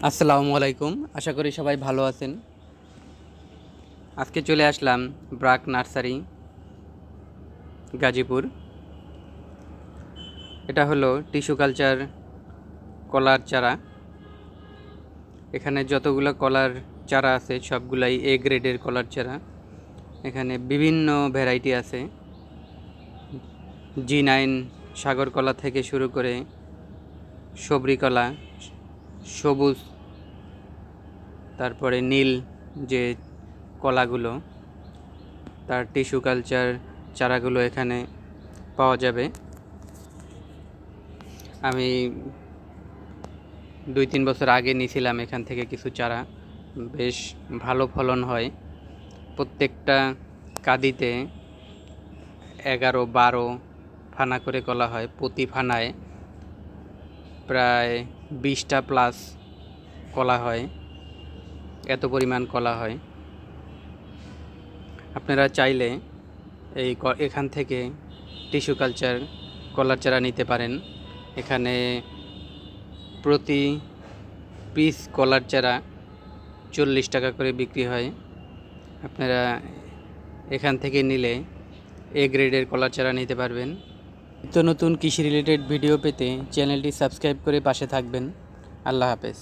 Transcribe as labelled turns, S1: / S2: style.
S1: আসসালামু আলাইকুম। আশা করি সবাই ভালো আছেন। আজকে চলে আসলাম ব্রাক নার্সারি, গাজীপুর। এটা হলো টিস্যু কালচার কলার চারা। এখানে যতগুলো কলার চারা আছে সবগুলাই এ গ্রেডের কলার চারা। এখানে বিভিন্ন ভ্যারাইটি আছে, G9 সাগর কলা থেকে শুরু করে সবরি কলা, সবুজ, তারপরে নীল যে কলাগুলো, তার টিস্যু কালচার চারাগুলো এখানে পাওয়া যাবে। আমি 2-3 বছর আগে নিয়েছিলাম এখান থেকে কিছু চারা। বেশ ভালো ফলন হয়। প্রত্যেকটা কাঁদিতে 11-12 ফানা করে কলা হয়। প্রতি ফানায় প্রায় 20টা প্লাস কলা হয়। এত পরিমাণ কলা হয়। আপনারা চাইলে এখান থেকে টিস্যু কালচার কলার চারা নিতে পারেন। এখানে প্রতি পিস কলার চারা 40 টাকা করে বিক্রি হয়। আপনারা এখান থেকে নিলে এ গ্রেডের কলার চারা নিতে পারবেন। নিত্য নতুন কৃষি রিলেটেড ভিডিও পেতে চ্যানেলটি সাবস্ক্রাইব করে পাশে থাকবেন। আল্লাহ হাফেজ।